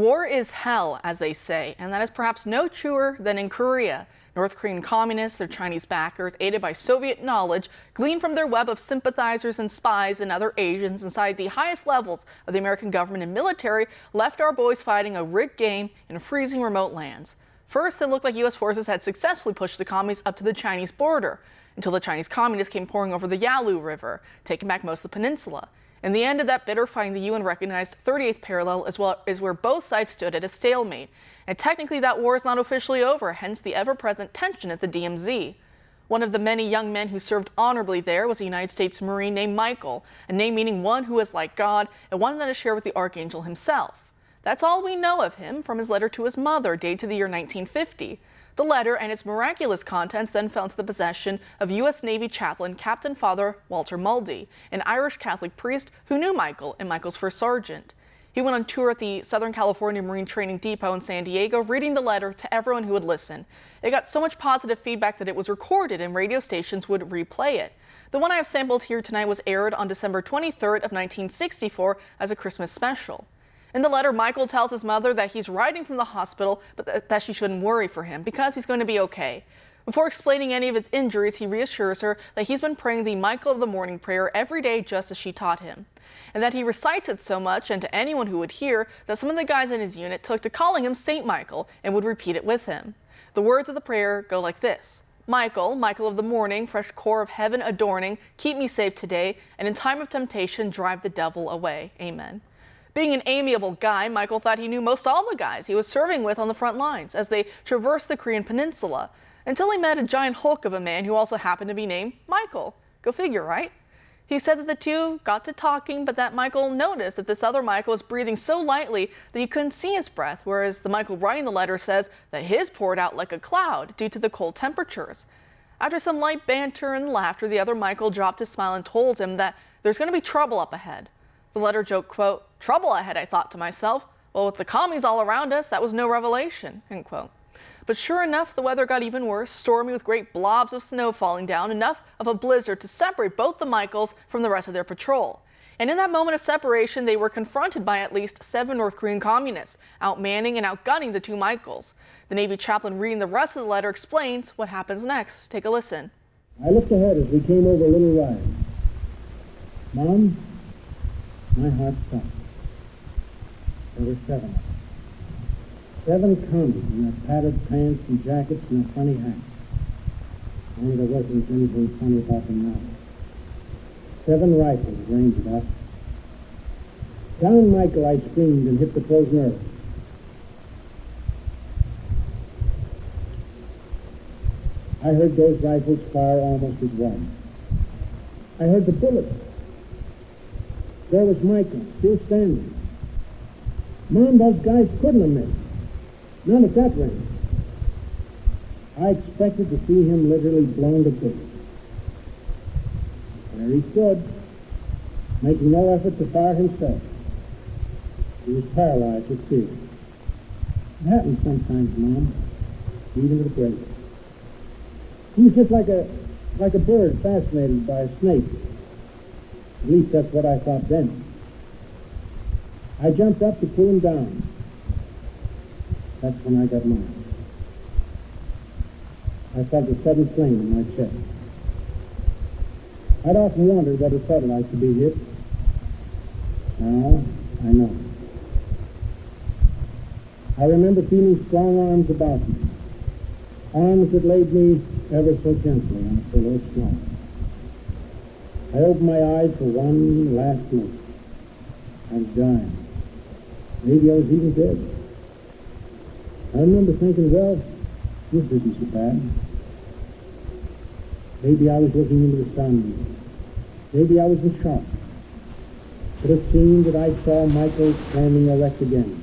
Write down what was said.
War is hell, as they say, and that is perhaps no truer than in Korea. North Korean communists, their Chinese backers, aided by Soviet knowledge, gleaned from their web of sympathizers and spies and other agents inside the highest levels of the American government and military, left our boys fighting a rigged game in freezing remote lands. First, it looked like U.S. forces had successfully pushed the commies up to the Chinese border, until the Chinese communists came pouring over the Yalu River, taking back most of the peninsula. In the end of that bitter fighting, the UN recognized 38th parallel as well as where both sides stood at a stalemate. And technically that war is not officially over, hence the ever-present tension at the DMZ. One of the many young men who served honorably there was a United States Marine named Michael, a name meaning one who is like God and one that is shared with the Archangel himself. That's all we know of him from his letter to his mother, dated to the year 1950. The letter and its miraculous contents then fell into the possession of U.S. Navy chaplain Captain Father Walter Muldy, an Irish Catholic priest who knew Michael and Michael's first sergeant. He went on tour at the Southern California Marine Training Depot in San Diego, reading the letter to everyone who would listen. It got so much positive feedback that it was recorded and radio stations would replay it. The one I have sampled here tonight was aired on December 23rd of 1964 as a Christmas special. In the letter, Michael tells his mother that he's writing from the hospital, but that she shouldn't worry for him because he's going to be okay. Before explaining any of his injuries, he reassures her that he's been praying the Michael of the Morning prayer every day just as she taught him, and that he recites it so much and to anyone who would hear that some of the guys in his unit took to calling him Saint Michael and would repeat it with him. The words of the prayer go like this: Michael, Michael of the morning, fresh core of heaven adorning, keep me safe today, and in time of temptation drive the devil away. Amen. Being an amiable guy, Michael thought he knew most all the guys he was serving with on the front lines as they traversed the Korean peninsula, until he met a giant hulk of a man who also happened to be named Michael. Go figure, right? He said that the two got to talking, but that Michael noticed that this other Michael was breathing so lightly that he couldn't see his breath, whereas the Michael writing the letter says that his poured out like a cloud due to the cold temperatures. After some light banter and laughter, the other Michael dropped his smile and told him that there's going to be trouble up ahead. The letter joked, quote, "Trouble ahead, I thought to myself. Well, with the commies all around us, that was no revelation," end quote. But sure enough, the weather got even worse, stormy with great blobs of snow falling down, enough of a blizzard to separate both the Michaels from the rest of their patrol. And in that moment of separation, they were confronted by at least 7 North Korean communists, outmanning and outgunning the two Michaels. The Navy chaplain reading the rest of the letter explains what happens next. Take a listen. I looked ahead as we came over a little rise. Mom, my heart stopped. There were 7 of them. 7 commies in their padded pants and jackets and their funny hats. Only there wasn't anything funny about them now. 7 rifles ranged at us. "Down, Michael," I screamed and hit the frozen earth. I heard those rifles fire almost as one. I heard the bullets. There was Michael, still standing. Mom, those guys couldn't have missed. None at that range. I expected to see him literally blown to bits. There he stood, making no effort to fire himself. He was paralyzed with fear. It happens sometimes, Mom, even to the bravest. He was just like a bird fascinated by a snake. At least that's what I thought then. I jumped up to pull him down. That's when I got mine. I felt a sudden flame in my chest. I'd often wondered what it felt like to be hit. Now, I know. I remember feeling strong arms about me. Arms that laid me ever so gently on a pillow of snow. I opened my eyes for one last look. I was dying. Maybe I was even dead. I remember thinking, well, this isn't so bad. Maybe I was looking into the sun. Maybe I was in shock. But it seemed that I saw Michael standing erect again.